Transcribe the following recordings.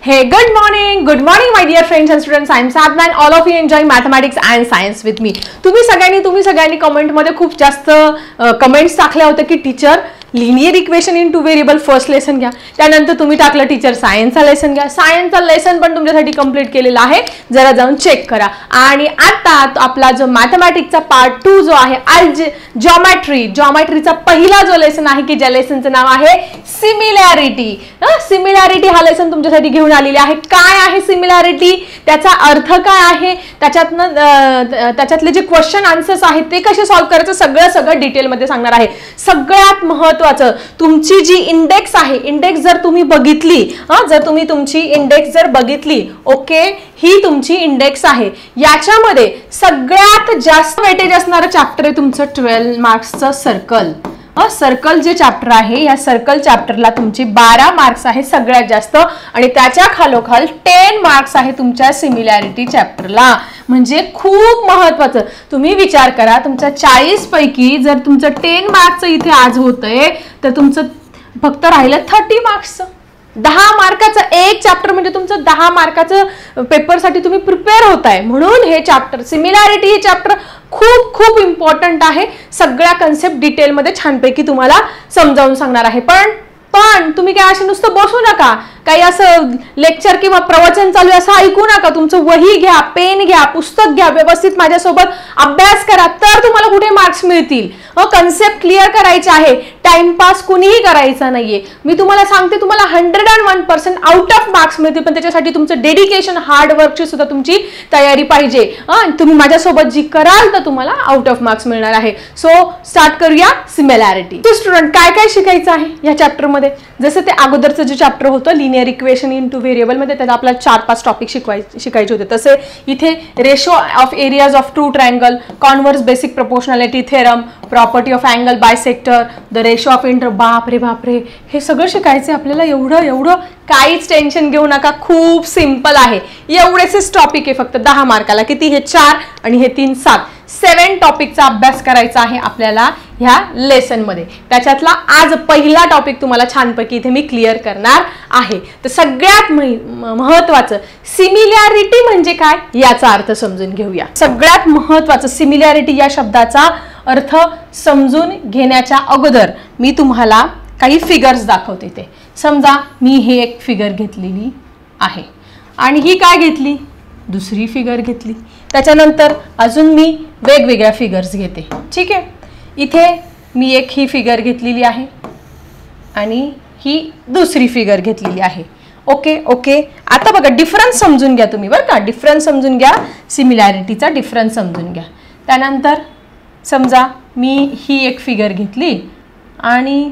Hey, good morning my dear friends and students. I am Sadman. All of you enjoying mathematics and science with me. तुम्ही सगळ्यांनी comment मध्ये खूप जास्त comments टाकल्या होत्या की teacher linear equation in two variable first lesson घ्या. त्यानंतर तुम्ही टाकलं टीचर सायन्सचा लेसन घ्या. सायन्सचा लेसन पण तुमच्यासाठी कंप्लीट केलेला आहे, जरा जाऊन चेक करा. आणि आता आपला जो मॅथमॅटिक्सचा पार्ट 2 जो आहे जॉमेट्रीचा पहिला जो लेसन आहे की ज्या लेसनचं नाव आहे सिमिलॅरिटी. सिमिलॅरिटी हा लेसन तुमच्यासाठी घेऊन आलेली आहे. काय आहे सिमिलॅरिटी, त्याचा अर्थ काय आहे, त्याच्यातले जे क्वेश्चन आन्सर्स आहेत ते कसे सॉल्व्ह करायचं सगळं डिटेलमध्ये सांगणार आहे. सगळ्यात महत्त्वाचं तुमची जी इंडेक्स आहे, इंडेक्स जर तुम्ही बघितली, जर तुम्ही तुमची इंडेक्स जर बघितली, ओके, ही तुमची इंडेक्स आहे. याच्यामध्ये सगळ्यात जास्त वेटेज असणारं चॅप्टर आहे तुमचं 12 मार्क्सचं सर्कल. सर्कल जे चॅप्टर आहे, या सर्कल चॅप्टरला तुमची 12 मार्क्स आहे सगळ्यात जास्त, आणि त्याच्या खालोखाल 10 मार्क्स आहे तुमच्या सिमिलॅरिटी चॅप्टरला. म्हणजे खूप महत्त्वाचं. तुम्ही विचार करा, तुमच्या 40 पैकी जर तुमचं 10 मार्क्सचं इथे आज होतंय तर तुमचं फक्त राहिलं 30 मार्क्सचं. 10 मार्काचं एक चॅप्टर म्हणजे तुमचं 10 मार्काचं पेपरसाठी तुम्ही प्रिपेअर होताय. म्हणून हे चॅप्टर सिमिलॅरिटी हे चॅप्टर खूप खूप इम्पॉर्टंट आहे. सगळ्या कन्सेप्ट डिटेलमध्ये छानपैकी तुम्हाला समजावून सांगणार आहे. पण तुम्ही काय असं नुसतं बसू नका, काही असं लेक्चर किंवा प्रवचन चालू आहे असं ऐकू नका. तुमचं वही घ्या, पेन घ्या, पुस्तक घ्या, व्यवस्थित माझ्यासोबत अभ्यास करा, तर तुम्हाला कुठे मार्क्स मिळतील. कन्सेप्ट क्लिअर करायचे आहे, टाइमपास कुणीही करायचा नाहीये. मी तुम्हाला सांगते, तुम्हाला 101% आउट ऑफ मार्क्स मिळतील, पण त्याच्यासाठी तुमचं डेडिकेशन, हार्डवर्कची सुद्धा तुमची तयारी पाहिजे. तुम्ही माझ्यासोबत जी कराल तर तुम्हाला आउट ऑफ मार्क्स मिळणार आहे. सो स्टार्ट करूया सिमिलॅरिटी. तो स्टुडंट काय काय शिकायचं आहे या चॅप्टरमध्ये, जसं ते अगोदरचं जे चॅप्टर होतं linear equation in two variable मध्ये, त्यात आपल्याला 4-5 टॉपिक शिकायचे होते. तसे इथे ratio of areas of true triangle, converse basic proportionality theorem, property of angle bisector, the ratio of inter, बापरे हे सगळं शिकायचं आपल्याला. एवढं काहीच टेन्शन घेऊ नका, खूप सिंपल आहे. एवढेच टॉपिक आहे फक्त 10 मार्काला. किती? हे 4 आणि हे 3 7 7 टॉपिकचा अभ्यास करायचा आहे आपल्याला ह्या लेसन मध्ये. त्याच्यातला आज पहिला टॉपिक तुम्हाला छानपैकी इथे मी क्लिअर करणार आहे. तर सगळ्यात महत्वाचं सिमिलॅरिटी म्हणजे काय याचा अर्थ समजून घेऊया. सगळ्यात महत्वाचं सिमिलॅरिटी या शब्दाचा अर्थ समजून घेण्याच्या अगोदर मी तुम्हाला काही फिगर्स दाखवते. ते समजा मी हे एक फिगर घेतलेली आहे आणि ही काय घेतली, दुसरी फिगर घेतली. त्याच्यानंतर अजून मी वेगवेगळ्या फिगर्स घेते. ठीक आहे, इथे मी एक ही फिगर घेतलेली आहे आणि ही दुसरी फिगर घेतलेली आहे. ओके. आता बघा, डिफरन्स समजून घ्या तुम्ही, बरं का. डिफरन्स समजून घ्या, सिमिलॅरिटीचा डिफरन्स समजून घ्या. त्यानंतर समजा मी ही एक फिगर घेतली आणि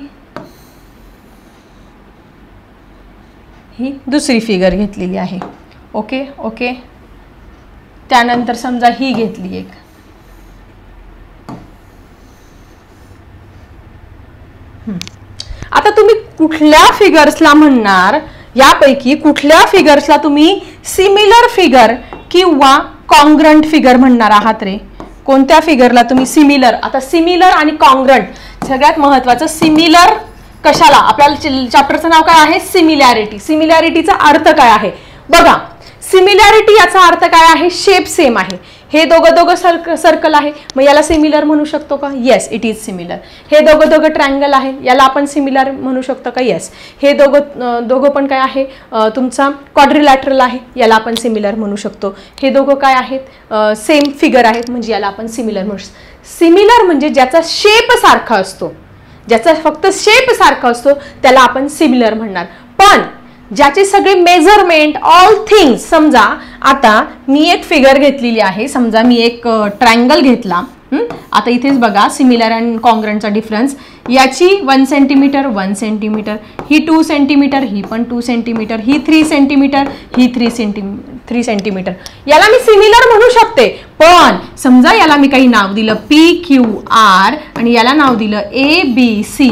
ही दुसरी फिगर घेतलेली आहे. ओके. त्यानंतर समजा ही घेतली एक. आता तुम्ही कुठल्या फिगर्सला म्हणणार, यापैकी कुठल्या फिगर्सला तुम्ही सिमिलर फिगर किंवा कॉन्ग्रंट फिगर म्हणणार आहात रे? कोणत्या फिगरला तुम्ही सिमिलर? आता सिमिलर आणि कॉन्ग्रंट सगळ्यात महत्वाचं. सिमिलर कशाला? आपल्याला चॅप्टरचं नाव काय आहे? सिमिलॅरिटी. सिमिलॅरिटीचा अर्थ काय आहे बघा. सिमिलॅरिटी याचा अर्थ काय आहे? शेप सेम आहे. हे दोघं सर्कल आहे, मग याला सिमिलर म्हणू शकतो का? Yes, it is similar. हे दोघं ट्रायंगल आहे, याला आपण सिमिलर म्हणू शकतो का? येस. हे दोघं पण काय आहे? तुमचा क्वाड्रिलॅटरल आहे, याला आपण सिमिलर म्हणू शकतो. हे दोघं काय आहेत? सेम फिगर आहेत, म्हणजे याला आपण सिमिलर म्हणू शकतो. सिमिलर म्हणजे ज्याचा शेप सारखा असतो, ज्याचा फक्त शेप सारखा असतो त्याला आपण सिमिलर म्हणणार. पण ज्याचे सगळे मेजरमेंट, ऑल थिंग्स, समजा आता मी एक फिगर घेतलेली आहे, समजा मी एक ट्रायंगल घेतला. आता इथेच बघा सिमिलर अँड कॉन्ग्रंटचा डिफरन्स. याची 1 सेंटीमीटर 1 सेंटीमीटर, ही 2 सेंटीमीटर, ही पण 2 सेंटीमीटर, ही 3 सेंटीमीटर, ही 3 सेंटीमीटर. याला मी सिमिलर म्हणू शकते. पण समजा याला मी काही नाव दिलं PQR आणि याला नाव दिलं ABC,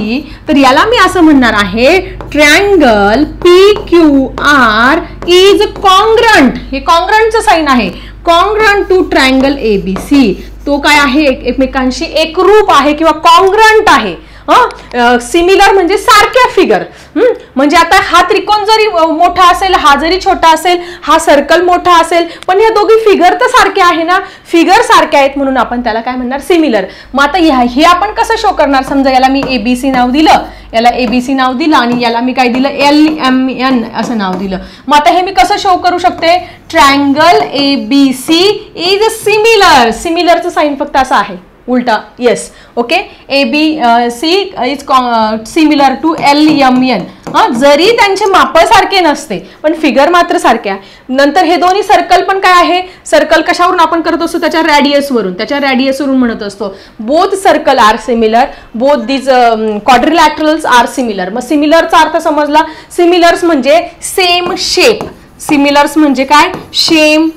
तर याला मी असं म्हणणार आहे ट्रायंगल PQR इज कॉन्ग्रंट. हे कॉन्ग्रंटचं साइन आहे. Congruent to triangle ABC. तो काय आहे? एकमेकांशी एकरूप आहे किंवा कॉन्ग्रंट आहे. सिमिलर म्हणजे सारख्या फिगर. म्हणजे आता हा त्रिकोण जरी मोठा असेल, हा जरी छोटा असेल, हा सर्कल मोठा असेल, पण या दोघी फिगर तर सारख्या आहे ना, फिगर सारख्या आहेत म्हणून आपण त्याला काय म्हणणार, सिमिलर. मग आता हे आपण कसं शो करणार, समजा याला मी ABC नाव दिलं, याला ABC नाव दिलं आणि याला मी काय दिलं, LMN असं नाव दिलं. मग आता हे मी कसं शो करू शकते, ट्रायंगल ABC इज सिमिलर. सिमिलरचं साइन फक्त असं आहे उलटा, yes, okay. ABC is similar to LMN. जरी त्यांचे माप सारखे नसते पण फिगर मात्र सारख्या. नंतर हे दोन्ही सर्कल पण काय आहे, सर्कल कशावरून आपण करत असतो, त्याच्या रॅडियसवरून म्हणत असतो. Both circle are similar, both this quadrilaterals are similar. मग सिमिलरचा अर्थ समजला, सिमिलर्स म्हणजे सेम शेप. सिमिलर्स म्हणजे काय, सेम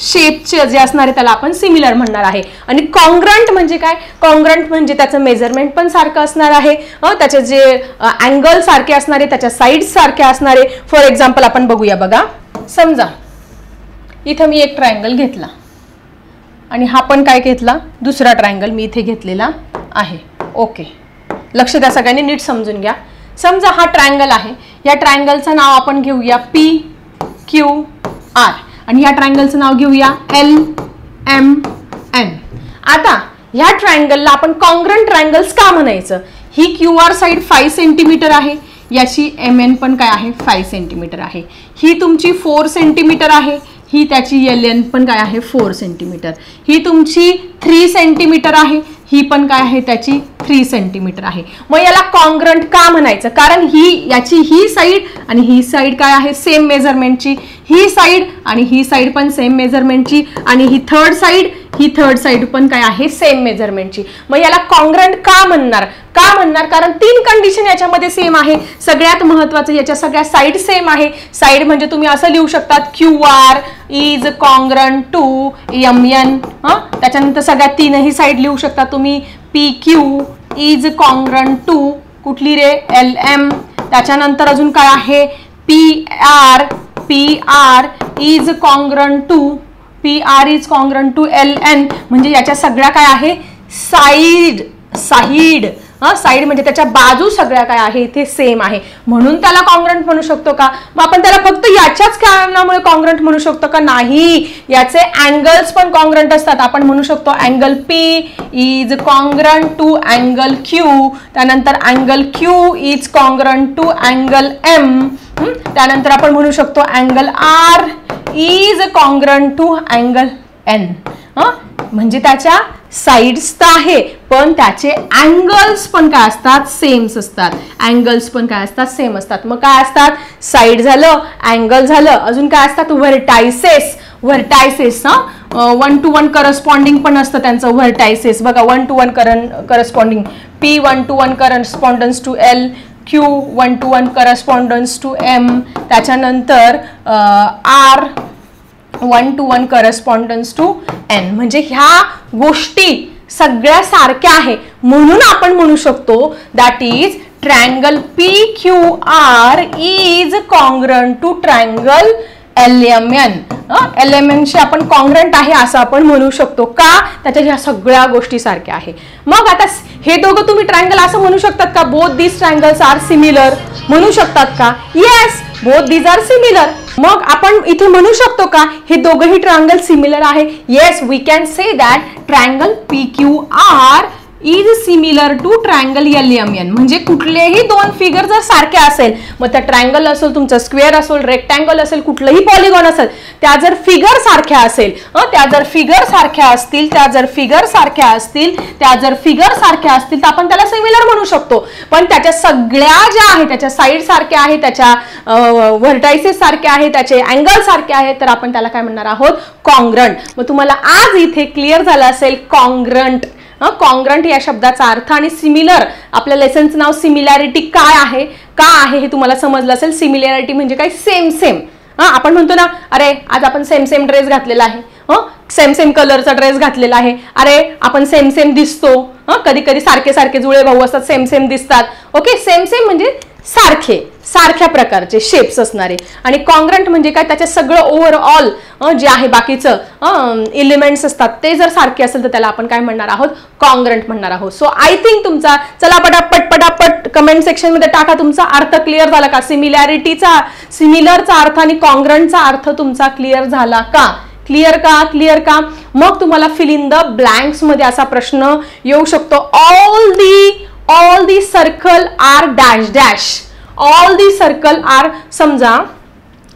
शेपचे जे असणारे त्याला आपण सिमिलर म्हणणार आहे. आणि कॉन्ग्रंट म्हणजे काय, कॉन्ग्रंट म्हणजे त्याचं मेजरमेंट पण सारखं असणार आहे, त्याचे जे अँगल सारखे असणारे, त्याच्या साईड्स सारख्या असणारे. फॉर एक्झाम्पल आपण बघूया. बघा, समजा इथं मी एक ट्रायंगल घेतला आणि हा पण काय घेतला, दुसरा ट्रायंगल मी इथे घेतलेला आहे. ओके, लक्ष द्या सगळ्यांनी, नीट समजून घ्या. समजा हा ट्रायंगल आहे, या ट्रायंगलचं नाव आपण घेऊया PQR आणि या ट्रायंगलचं नाव घेऊया LMN. आता ह्या ट्रायंगलला आपण कॉन्ग्रंट ट्रायंगल्स का म्हणायचं, ही QR साईड 5 सेंटीमीटर आहे, याची MN पण काय आहे, 5 सेंटीमीटर आहे. ही तुमची 4 सेंटीमीटर आहे, ही त्याची LN पण काय आहे, 4 सेंटीमीटर. ही तुमची 3 सेंटीमीटर आहे, ही पण काय आहे, त्याची 3 सेंटीमीटर आहे. मग याला कॉन्ग्रंट का म्हणायचं, कारण याची ही साईड आणि ही साईड काय आहे, सेम मेजरमेंटची. ही साईड आणि ही साईड पण सेम मेजरमेंटची आणि ही थर्ड साईड पण काय आहे, सेम मेजरमेंटची. मग याला कॉन्ग्रंट का म्हणणार, कारण 3 कंडिशन याच्यामध्ये सेम आहे. सगळ्यात महत्वाचं, याच्या सगळ्या साईड सेम आहे. साईड म्हणजे तुम्ही असं लिहू शकतात, QR is congruent to MN. त्याच्यानंतर सगळ्या 3ही साईड लिहू शकता तुम्ही, PQ इज कॉन्ग्रंट टू कुठली रे, LM. त्याच्यानंतर अजून काय आहे, PR is congruent to LN. म्हणजे याच्या सगळ्या काय आहे, साईड म्हणजे त्याच्या बाजू सगळ्या काय आहे, इथे सेम आहे म्हणून त्याला कॉन्ग्रंट म्हणू शकतो का. मग आपण त्याला फक्त याच्याच कारणामुळे कॉन्ग्रंट म्हणू शकतो का, नाही. याचे अँगल्स पण कॉन्ग्रंट असतात. आपण म्हणू शकतो angle P is congruent to angle Q. त्यानंतर angle Q is congruent to angle M. त्यानंतर आपण म्हणू शकतो angle R is congruent to angle N. म्हणजे त्याच्या साइड्स तर आहे पण त्याचे अँगल्स पण काय असतात, सेम्स असतात. अँगल्स पण काय असतात, सेम असतात. मग काय असतात, साइड झालं, अँगल झालं, अजून काय असतात, व्हर्टायसेस. 1 to 1 करस्पॉन्डिंग पण असतं त्यांचं व्हर्टायसेस. बघा, 1 to 1 corresponding, P 1 to 1 correspondence to L, Q 1 to 1 correspondence to M. त्याच्यानंतर R 1 to 1 correspondence to N. म्हणजे ह्या गोष्टी सगळ्या सारख्या आहे म्हणून आपण म्हणू शकतो that is triangle PQR is congruent to triangle LMN. LMN शी आपण कॉन्ग्रंट आहे असं आपण म्हणू शकतो का, त्याच्या ह्या सगळ्या गोष्टी सारख्या आहे. मग आता हे दोघं तुम्ही ट्रायंगल असं म्हणू शकतात का, both this triangles are similar म्हणू शकतात का, yes, both these are similar. मग आपण इथे म्हणू शकतो का हे दोघंही ट्रायंगल सिमिलर आहे, yes, we can say that triangle PQR is similar to triangle LMN. म्हणजे कुठलेही 2 फिगर जर सारखे असेल, मग त्या ट्रायंगल असेल, तुमचं स्क्वेअर असेल, रेक्टँगल असेल, कुठलंही पॉलिगॉन असेल, त्या जर फिगर सारख्या असतील तर आपण त्याला सिमिलर म्हणू शकतो. पण त्याच्या सगळ्या ज्या आहेत त्याच्या साईड सारख्या आहेत, त्याच्या व्हर्टायसेस सारख्या आहेत, त्याचे अँगल सारखे आहेत, तर आपण त्याला काय म्हणणार आहोत, कॉन्ग्रंट. मग तुम्हाला आज इथे क्लिअर झालं असेल कॉन्ग्रंट. कॉन्ग्रंट या शब्दाचा अर्थ आणि सिमिलर, आपल्या लेसनचं नाव सिमिलॅरिटी काय आहे, का आहे हे तुम्हाला समजलं असेल. सिमिलॅरिटी म्हणजे काय, सेम. आपण म्हणतो ना, अरे आज आपण सेम ड्रेस घातलेला आहे, सेम कलरचा ड्रेस घातलेला आहे, अरे आपण सेम दिसतो. कधी कधी सारखे जुळे भाऊ असतात, सेम दिसतात. ओके, सेम म्हणजे सारख्या प्रकारचे शेप्स असणारे. आणि कॉन्ग्रंट म्हणजे काय, त्याचे सगळं ओव्हरऑल जे आहे बाकीचं एलिमेंट्स असतात ते जर सारखे असेल तर त्याला आपण काय म्हणणार आहोत, कॉन्ग्रंट म्हणणार आहोत. सो आय थिंक तुमचा, चला पटापट कमेंट सेक्शन मध्ये टाका तुमचा अर्थ क्लिअर झाला का, सिमिलरचा अर्थ आणि कॉन्ग्रंटचा अर्थ तुमचा क्लिअर झाला का, क्लिअर का. मग तुम्हाला फिल इन द ब्लँक्स मध्ये असा प्रश्न येऊ शकतो, all the circle are dash dash, all the circle are, समजा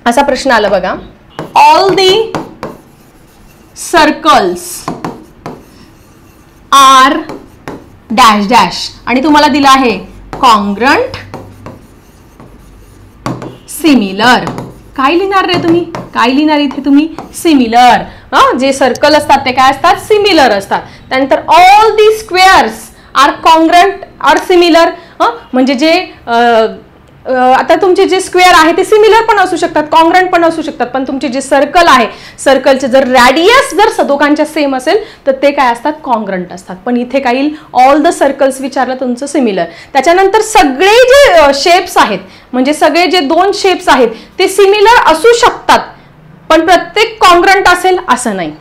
असा प्रश्न आला बघा, all the circles are dash dash आणि तुम्हाला दिला आहे कॉन्ग्रंट सिमिलर. काय लिहिणार रे तुम्ही, काय लिहिणार इथे तुम्ही, सिमिलर. जे सर्कल असतात ते काय असतात, सिमिलर असतात. त्यानंतर all the squares are congruent are similar, म्हणजे जे आता तुमचे जे स्क्वेअर आहे ते सिमिलर पण असू शकतात, कॉन्ग्रंट पण असू शकतात, पण तुमचे जे सर्कल आहे, सर्कलचे जर रॅडियस जर दोघांच्या सेम असेल तर ते काय असतात, कॉन्ग्रंट असतात. पण इथे काय येईल, ऑल द सर्कल्स विचारलं तुमचं सिमिलर. त्याच्यानंतर सगळे जे शेप्स आहेत, म्हणजे सगळे जे 2 शेप्स आहेत ते सिमिलर असू शकतात, पण प्रत्येक कॉन्ग्रंट असेल असं नाही.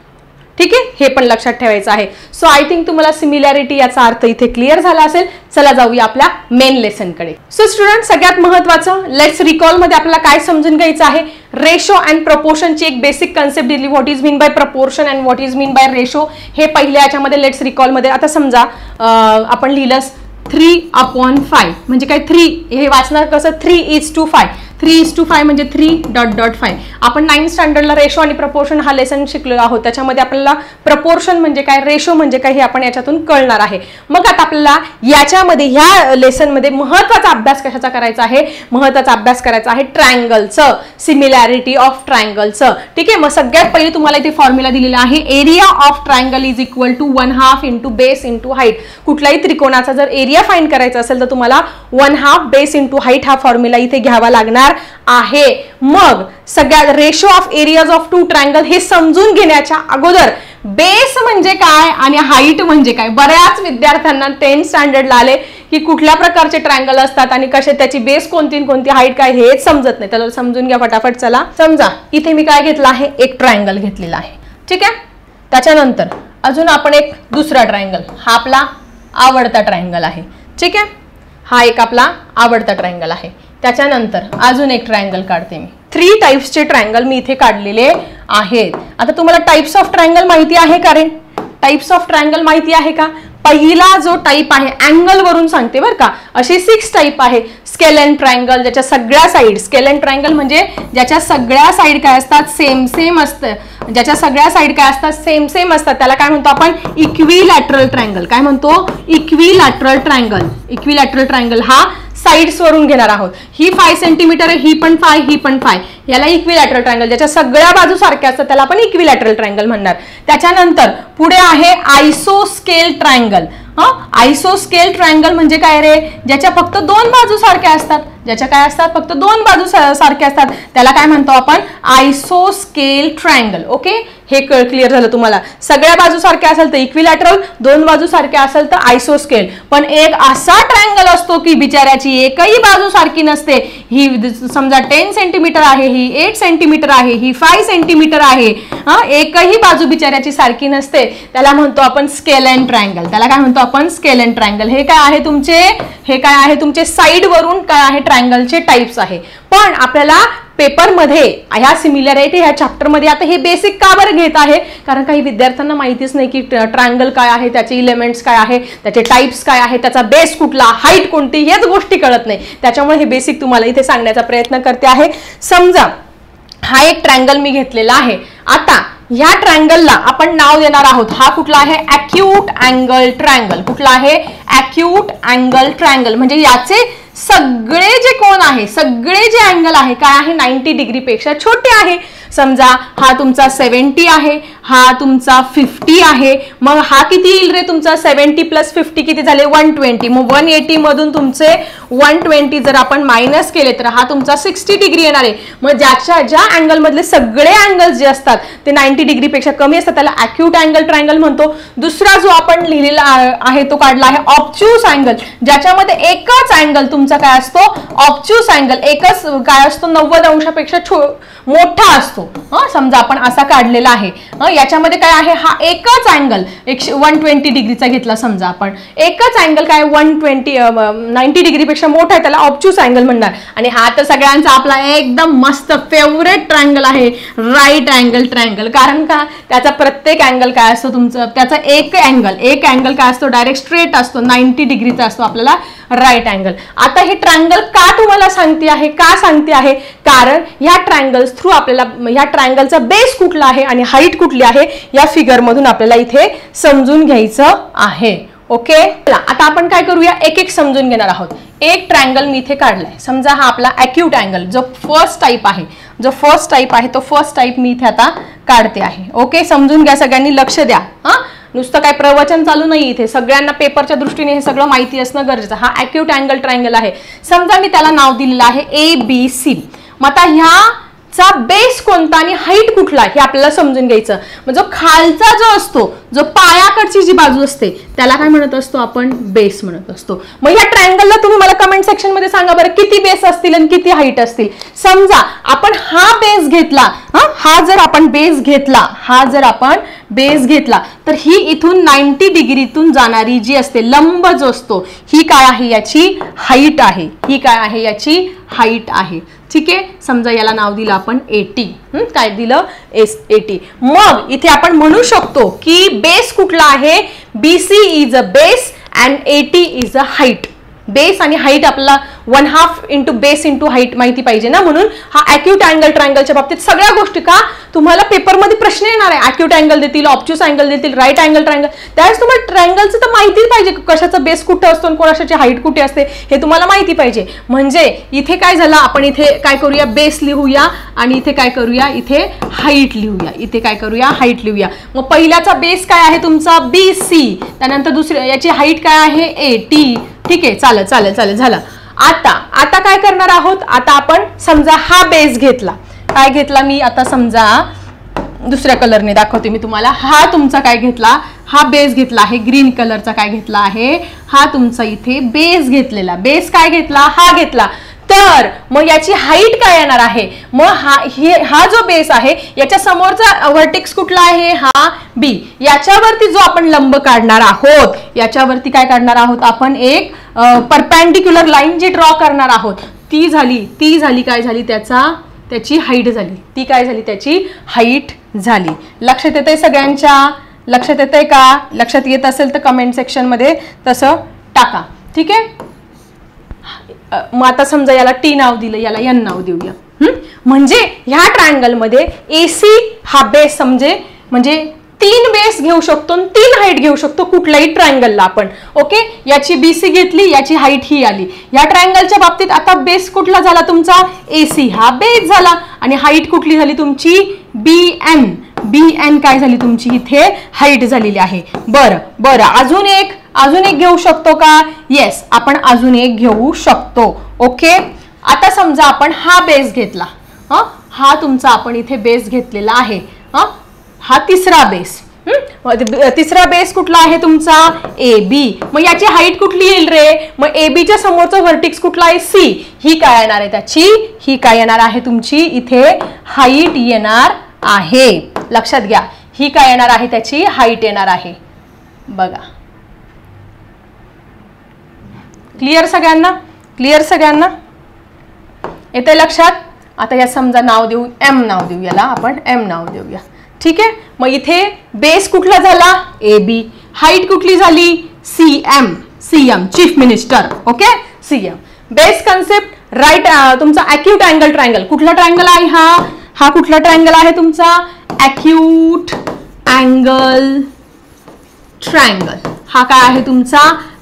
ठीक आहे, हे पण लक्षात ठेवायचं आहे. सो आय थिंक तुम्हाला सिमिलॅरिटी याचा अर्थ इथे क्लिअर झाला असेल. चला जाऊया आपल्या मेन लेसन कडे. सो स्टुडंट, सगळ्यात महत्वाचं लेट्स रिकॉल मध्ये आपल्याला काय समजून घ्यायचं आहे, रेशो अँड प्रपोर्शनची एक बेसिक कन्सेप्ट दिली, what is mean by proportion and what is mean by ratio, हे पहिल्या याच्यामध्ये लेट्स रिकॉल मध्ये. आता समजा आपण लिहिलं 3/5 म्हणजे काय, 3 हे वाचणार कसं, 3:5, 3:5 म्हणजे 3.5. आपण 9th स्टँडर्डला रेशो आणि प्रपोर्शन हा लेसन शिकलेलो आहोत, त्याच्यामध्ये आपल्याला प्रपोर्शन म्हणजे काय, रेशो म्हणजे काय हे आपण याच्यातून कळणार आहे. मग आता आपल्याला याच्यामध्ये ह्या लेसनमध्ये महत्वाचा अभ्यास कशाचा करायचा आहे, महत्वाचा अभ्यास करायचा आहे ट्रायंगलचं, सिमिलॅरिटी ऑफ ट्रायंगलचं. ठीक आहे, मग सगळ्यात पहिले तुम्हाला इथे फॉर्म्युला दिलेला आहे, area of triangle is equal to 1/2 into base into height. कुठल्याही त्रिकोणाचा जर एरिया फाइंड करायचा असेल तर तुम्हाला 1/2 बेस इंटू हाईट हा फॉर्म्युला इथे घ्यावा लागणार आहे. मग सगळ्यात ratio of areas of 2 triangle हे समजून घेण्याच्या अगोदर बेस म्हणजे काय आणि हाईट म्हणजे काय, बऱ्याच विद्यार्थ्यांना 10th स्टँडर्डला आले की कुठल्या प्रकारचे ट्रायंगल असतात आणि कसे त्याची बेस कोणती हाईट काय हेच समजत नाही. त्याला समजून घ्या फटाफट. चला समजा इथे मी काय घेतलं आहे, एक ट्रायंगल घेतलेला आहे. ठीक आहे, त्याच्यानंतर अजून आपण एक दुसरा ट्रायंगल, हा आपला आवडता ट्रायंगल आहे. ठीक आहे, हा एक आपला आवडता ट्रायंगल आहे. त्याच्यानंतर अजून एक ट्रायंगल काढते मी. 3 टाइप्सचे ट्रायंगल मी इथे काढलेले आहेत. आता तुम्हाला टाइप्स ऑफ ट्रायंगल माहिती आहे का रे, टाइप्स ऑफ ट्रायंगल माहिती आहे का. पहिला जो टाइप आहे, अँगल वरून सांगते बरं का, असे 6 टाइप आहे. स्केलेन ट्रायंगल, ज्याच्या सगळ्या साईड, स्केलेन ट्रायंगल म्हणजे ज्याच्या सगळ्या साईड काय असतात, सेम असतं, ज्याच्या सगळ्या साईड काय असतात, सेम असतात, त्याला काय म्हणतो आपण, इक्विलॅटरल ट्रायंगल. काय म्हणतो, इक्विलॅटरल ट्रायंगल हा साइड्स वरून घेणार आहोत. ही 5 सेंटीमीटर आहे, ही पण 5, याला इक्विलॅटरल ट्रायंगल, ज्याच्या सगळ्या बाजू सारख्या असतात त्याला आपण इक्विलॅटरल ट्रायंगल म्हणणार. त्याच्यानंतर पुढे आहे आयसोस्केल ट्रायंगल. आयसोस्केल ट्रायंगल म्हणजे काय रे, ज्याच्या फक्त 2 बाजू सारख्या असतात, ज्याच्या काय असतात, फक्त 2 बाजू सारख्या असतात, त्याला काय म्हणतो आपण, आयसोस्केल ट्रायंगल. ओके, हे क्लिअर झालं तुम्हाला. सगळ्या बाजू सारख्या असेल तर इक्विलॅटरल, 2 बाजू सारख्या असेल तर आयसोस्केल. पण एक असा ट्रायंगल असतो की बिचाऱ्याची एकही बाजू सारखी नसते. ही समजा 10 सेंटीमीटर आहे, ही 8 सेंटीमीटर आहे, ही 5 सेंटीमीटर आहे, एकही बाजू बिचाऱ्याची सारखी नसते, त्याला म्हणतो आपण स्केलेन ट्रायंगल. त्याला काय म्हणतो आपण, स्केलेन ट्रायंगल. हे काय आहे तुमचे साइड वरून काय आहे, ट्रायंगलचे टाइप्स आहे. पण आपल्याला पेपरमध्ये ह्या सिमिलॅरिटी ह्या चॅप्टरमध्ये आता हे बेसिक का बरं घेत आहे, कारण काही विद्यार्थ्यांना माहितीच नाही की ट्रायंगल काय आहे, त्याचे इलेमेंट्स काय आहे, त्याचे टाइप्स काय आहे, त्याचा बेस कुठला, हाईट कोणती, हेच गोष्टी कळत नाही. त्याच्यामुळे हे बेसिक तुम्हाला इथे सांगण्याचा प्रयत्न करते आहे. समजा हा एक ट्रायंगल मी घेतलेला आहे. आता ह्या ट्रायंगलला आपण नाव देणार आहोत, हा कुठला आहे, ॲक्यूट अँगल ट्रायंगल. कुठला आहे, ॲक्यूट अँगल ट्रायंगल. म्हणजे याचे सगळे जे कोण आहे, सगळे जे अँगल आहे काय आहे, 90 डिग्री पेक्षा छोटे आहे. समजा हा तुमचा 70 आहे, हा तुमचा 50 आहे. मग हा किती येईल रे तुमचा 70 + 50 किती झाले 120. मग 180 मधून तुमचे 120 जर आपण मायनस केले तर हा तुमचा 60 डिग्री येणार आहे. मग ज्या अँगल मधले सगळे अँगल्स जे असतात ते 90 डिग्री पेक्षा कमी असतात त्याला ॲक्यूट अँगल ट्रायंगल म्हणतो. दुसरा जो आपण लिहिलेला आहे तो काढला आहे ऑब्च्यूस अँगल, ज्याच्यामध्ये एकच अँगल तुमचा काय असतो ऑब्च्यूस अँगल एकच काय असतो 90 अंशापेक्षा मोठा असतो. समजा आपण असा काढलेला आहे. याच्यामध्ये काय आहे हा एकच अँगल 120 डिग्रीचा घेतला समजा आपण, एकच अँगल काय 90 डिग्री पेक्षा मोठा आहे त्याला ऑब्च्यूस अँगल म्हणणार. आणि हा तर सगळ्यांचा आपला एकदम मस्त फेवरेट ट्रायंगल आहे राईट अँगल ट्रायंगल. कारण का त्याचा प्रत्येक अँगल काय असतो तुमचं त्याचा एक अँगल काय असतो डायरेक्ट स्ट्रेट असतो 90 डिग्रीचा असतो आपल्याला राईट अँगल. आता हे ट्रायंगल का तुम्हाला सांगते आहे कारण ह्या ट्रायंगल्स थ्रू आपल्याला ह्या ट्रायंगलचा बेस कुठला आहे आणि हाईट कुठली आहे या फिगर मधून आपल्याला इथे समजून घ्यायचं आहे. ओके, आता आपण काय करूया एक एक समजून घेणार आहोत. एक ट्रायंगल मी इथे काढलाय समजा हा आपला ॲक्यूट अँगल जो फर्स्ट टाईप आहे तो फर्स्ट टाईप मी इथे आता काढते आहे. ओके, समजून घ्या सगळ्यांनी लक्ष द्या. नुसतं काय प्रवचन चालू नाही इथे, सगळ्यांना पेपरच्या दृष्टीने हे सगळं माहिती असणं गरजेचं. हा ॲक्यूट अँगल ट्रायंगल आहे. समजा मी त्याला नाव दिलेलं आहे ABC. मग आता ह्याचा बेस कोणता आणि हाईट कुठला हे आपल्याला समजून घ्यायचं. म्हणजे खालचा जो असतो जो पायाकडची जी बाजू असते त्याला काय म्हणत असतो आपण बेस म्हणत असतो. मग या ट्रायंगलला तुम्ही मला कमेंट सेक्शन मध्ये सांगा बरं किती बेस असतील आणि किती हाईट असतील. समजा आपण हा बेस घेतला, हा जर आपण बेस घेतला तर ही इथून 90 डिग्रीतून जाणारी जी असते लंब जो असतो ही काय आहे याची हाईट आहे. ठीक आहे, समजा याला नाव दिलं आपण 80. काय दिलं 80. मग इथे आपण म्हणू शकतो की बेस कुठला आहे BC is a base and 80 is a height. Base आणि हाईट आपल्याला 1/2 इंटू बेस इंटू हाईट माहिती पाहिजे ना, म्हणून हा ॲक्यूट अँगल ट्रायंगलच्या बाबतीत सगळ्या गोष्टी का तुम्हाला पेपरमध्ये प्रश्न येणार आहे. ॲक्यूट अँगल देतील, ऑब्च्यूस अँगल देतील, राईट अँगल ट्रायंगल, त्यावेळेस तुम्हाला ट्रायंगलचं तर माहिती पाहिजे कशाचा बेस कुठे असतो आणि कोणाची हाईट कुठे असते हे तुम्हाला माहिती पाहिजे. म्हणजे इथे काय झालं आपण इथे काय करूया बेस लिहूया आणि इथे काय करूया इथे हाईट लिहूया. मग पहिल्याचा बेस काय आहे तुमचा BC, त्यानंतर दुसऱ्या याची हाईट काय आहे 80. ठीक आहे, चालेल झालं. आता काय करणार आहोत, आता आपण समजा हा बेस घेतला, काय घेतला मी आता समजा दुसऱ्या कलरने दाखवते मी तुम्हाला. हा तुमचा काय घेतला, हा बेस घेतला आहे ग्रीन कलरचा, काय घेतला आहे हा तुमचा इथे बेस घेतलेला. बेस काय घेतला हा घेतला. तर मग याची हाईट काय येणार आहे. मग हा जो बेस आहे याच्या समोरचा व्हर्टेक्स कुठला आहे हा B. याच्यावरती जो आपण लंब काढणार आहोत याच्यावरती काय काढणार आहोत आपण एक परपेंडिक्युलर लाईन जी ड्रॉ करणार आहोत. ती झाली काय झाली त्याची हाईट झाली. ती काय झाली त्याची हाईट झाली. लक्षात येतंय सगळ्यांच्या, लक्षात येतंय का? लक्षात येत असेल तर कमेंट सेक्शन मध्ये तसं टाका. ठीक आहे, मग आता समजा याला T नाव दिलं, याला N नाव देऊया. म्हणजे ह्या ट्रायंगल मध्ये AC हा बेस म्हणजे 3 बेस घेऊ शकतो आणि 3 हाईट घेऊ शकतो कुठल्याही ट्रायंगलला आपण. ओके, याची BC घेतली, याची हाईट ही आली. या ट्रायंगलच्या बाबतीत आता बेस कुठला झाला तुमचा AC हा बेस झाला आणि हाईट कुठली झाली तुमची BN काय झाली तुमची इथे हाईट झालेली आहे. बरं अजून एक घेऊ शकतो का? येस, आपण अजून एक घेऊ शकतो. ओके, आता समजा आपण हा बेस घेतला, हा तुमचा आपण इथे बेस घेतलेला आहे. हा तिसरा बेस कुठला आहे तुमचा AB. मग याची हाईट कुठली येईल रे, मग AB च्या समोरचा व्हर्टेक्स कुठला आहे C. ही काय येणार आहे त्याची, ही काय येणार आहे तुमची इथे हाईट येणार आहे. लक्षात घ्या, ही काय येणार आहे त्याची हाईट येणार आहे. बघा, क्लिअर सगळ्यांना येते लक्षात. आता या समजा नाव देऊ M नाव देऊ, याला आपण M नाव देऊया. ठीक आहे, मग इथे बेस कुठला झाला AB, हाईट कुठली झाली CM chief minister. Okay, CM base concept right. तुमचा ॲक्यूट अँगल ट्रायंगल कुठला ट्रायंगल आहे हा कुठला ट्रायंगल आहे तुमचा ॲक्यूट अँगल ट्रायंगल. हा काय आहे तुमचा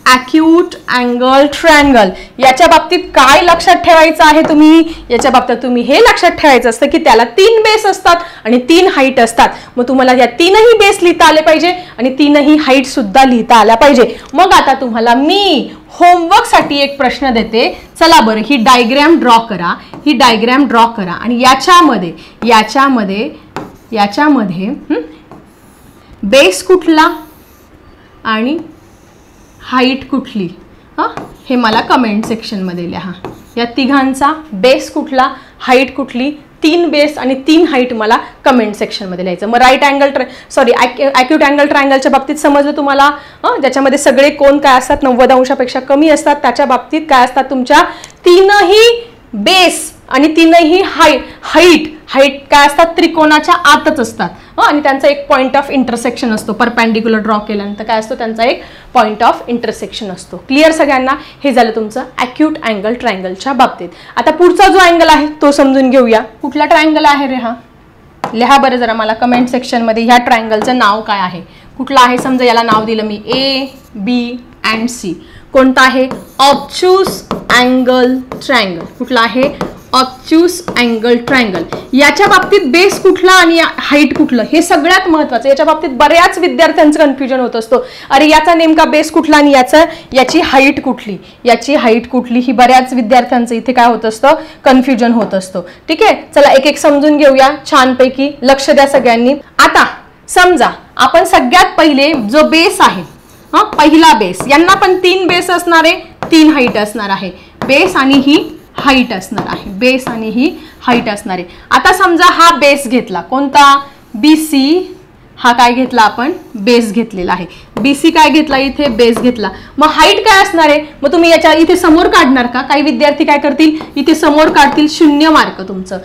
ॲक्यूट अँगल ट्रायंगल. याच्या बाबतीत काय लक्षात ठेवायचं आहे तुम्ही? याच्या बाबतीत तुम्ही हे लक्षात ठेवायचं असतं की त्याला 3 बेस असतात आणि 3 हाईट असतात. मग तुम्हाला या 3ही बेस लिहिता आले पाहिजे आणि 3ही हाईट सुद्धा लिहिता आल्या पाहिजे. मग आता तुम्हाला मी होमवर्क साठी एक प्रश्न देते. चला बरं, ही डायग्राम ड्रॉ करा. ही डायग्राम ड्रॉ करा आणि याच्यामध्ये बेस कुठला आणि हाईट कुठली, हे मला कमेंट सेक्शनमध्ये लिहा. या तिघांचा बेस कुठला, हाईट कुठली, 3 बेस आणि 3 हाईट मला कमेंट सेक्शनमध्ये लिहायचं. मग ॲक्यूट अँगल ट्रायंगलच्या बाबतीत समजलं तुम्हाला, ज्याच्यामध्ये सगळे कोण काय असतात 90 अंशापेक्षा कमी असतात. त्याच्या बाबतीत काय असतात, तुमच्या 3ही बेस आणि 3ही हाईट काय असतात, त्रिकोणाच्या आतच असतात आणि त्यांचा एक पॉइंट ऑफ इंटरसेक्शन असतो. परपेंडिक्युलर ड्रॉ केल्यानंतर काय असतो, त्यांचा एक पॉइंट ऑफ इंटरसेक्शन असतो. क्लिअर सगळ्यांना? हे झालं तुमचं ॲक्यूट अँगल ट्रायंगलच्या बाबतीत. आता पुढचा जो अँगल आहे तो समजून घेऊया. कुठला ट्रायंगल आहे रे हा? लिहा बरं जरा मला कमेंट सेक्शनमध्ये. ह्या ट्रायंगलचं नाव काय आहे, कुठला आहे? समजा याला नाव दिलं मी A, B and C. कोणता आहे? ऑब्च्यूस अँगल ट्रायंगल. कुठला आहे? ऑब्च्यूस अँगल ट्रायंगल. याच्या बाबतीत बेस कुठला आणि हाईट कुठलं हे सगळ्यात महत्त्वाचं. याच्या बाबतीत बऱ्याच विद्यार्थ्यांचं कन्फ्युजन होत असतो. अरे याचा नेमका बेस कुठला आणि याची हाईट कुठली, ही बऱ्याच विद्यार्थ्यांचं इथे काय होत असतं, कन्फ्युजन होत असतो. ठीक आहे, चला एक एक समजून घेऊया छानपैकी. लक्ष द्या सगळ्यांनी. आता समजा आपण सगळ्यात पहिले जो बेस आहे, पहिला बेस, यांना पण 3 बेस असणार आहे, 3 हाईट असणार आहे. बेस आणि ही हाईट असणार आहे. आता समजा हा बेस घेतला, कोणता? BC. हा काय घेतला आपण? बेस घेतलेला आहे. BC काय घेतला? इथे बेस घेतला. मग हाईट काय असणार आहे? मग तुम्ही याच्या इथे समोर काढणार का? काही विद्यार्थी काय करतील, इथे समोर काढतील 0 मार्क तुमचं.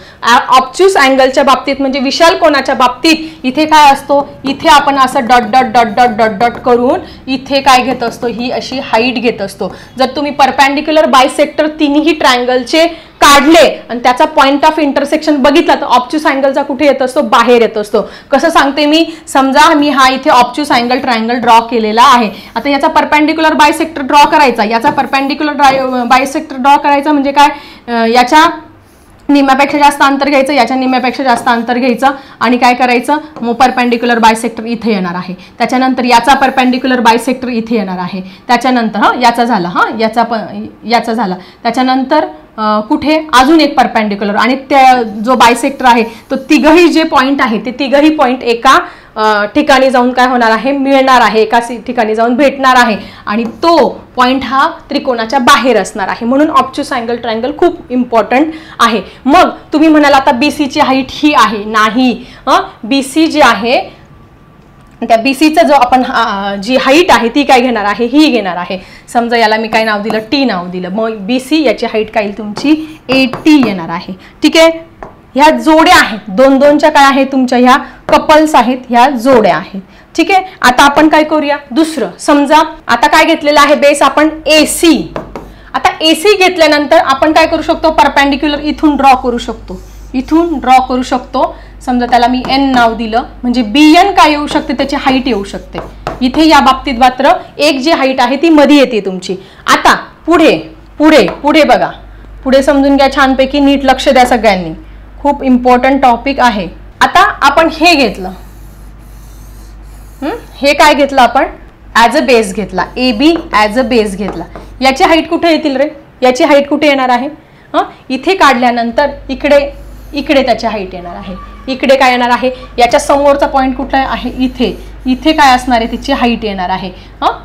ऑब्च्यूस अँगलच्या बाबतीत म्हणजे विशाल कोनाच्या बाबतीत इथे काय असतो, इथे आपण असं dot dot dot dot dot dot करून इथे काय घेत असतो, ही अशी हाईट घेत असतो. जर तुम्ही परपेंडिक्युलर बायसेक्टर 3ही ट्रायंगलचे काढले आणि त्याचा पॉइंट ऑफ इंटरसेक्शन बघितला तर ऑब्च्यूस अँगलचा कुठे येत असतो, बाहेर येत असतो. कसं सांगते मी? समजा मी हा इथे ऑब्च्यूस अँगल ट्रायंगल ड्रॉ केलेला आहे. आता याचा परपेंडिक्युलर बायसेक्टर ड्रॉ करायचा. याचा परपेंडिक्युलर बायसेक्टर ड्रॉ करायचा म्हणजे काय, याच्या निम्म्यापेक्षा जास्त अंतर घ्यायचं, याच्या निम्म्यापेक्षा जास्त अंतर घ्यायचं आणि काय करायचं, मग परपेंडिक्युलर बायसेक्टर इथे येणार आहे. त्याच्यानंतर याचा परपेंडिक्युलर बायसेक्टर इथे येणार आहे. त्याच्यानंतर याचा झाला. त्याच्यानंतर कुठे अजून एक परपेंडिक्युलर आणि त्या जो बायसेक्टर आहे तो तिघही जे पॉइंट आहे ते तिघही पॉइंट एका ठिकाणी जाऊन काय होणार आहे, मिळणार आहे, एका ठिकाणी जाऊन भेटणार आहे आणि तो पॉइंट हा त्रिकोणाच्या बाहेर असणार आहे. म्हणून ऑब्च्यूस अँगल ट्रायंगल खूप इम्पॉर्टंट आहे. मग तुम्ही म्हणाल आता BC ची हाईट ही आहे, नाही. BC जी आहे त्या BCचं जो आपण जी हाईट आहे ती काय घेणार आहे, ही घेणार आहे. समजा याला मी काय नाव दिलं, T नाव दिलं. मग BC याची हाईट काय येईल तुमची, AT येणार आहे. ठीक आहे, ह्या जोड्या आहेत, 2-2च्या काय आहेत तुमच्या, ह्या कपल्स आहेत, ह्या जोड्या आहेत. ठीक आहे, आता आपण काय करूया, दुसरं समजा आता काय घेतलेलं आहे बेस आपण AC. आता AC घेतल्यानंतर आपण काय करू शकतो, परपेंडिक्युलर इथून ड्रॉ करू शकतो. समजा त्याला मी N नाव दिलं म्हणजे BN काय येऊ शकते, त्याची हाईट येऊ शकते. इथे या बाबतीत मात्र एक जी हाईट आहे ती मध्ये येते तुमची. आता पुढे बघा, पुढे समजून घ्या छानपैकी, नीट लक्ष द्या सगळ्यांनी, खूप इम्पॉर्टंट टॉपिक आहे. आता आपण हे घेतलं, हे काय घेतलं आपण, ॲज अ बेस घेतला, AB ॲज अ बेस घेतला. याची हाईट कुठे येतील रे, याची हाईट कुठे येणार आहे, इथे काढल्यानंतर इकडे त्याची हाईट येणार आहे. इकडे काय येणार आहे, याच्या समोरचा पॉइंट कुठला आहे, इथे काय असणार आहे, त्याची हाईट येणार आहे.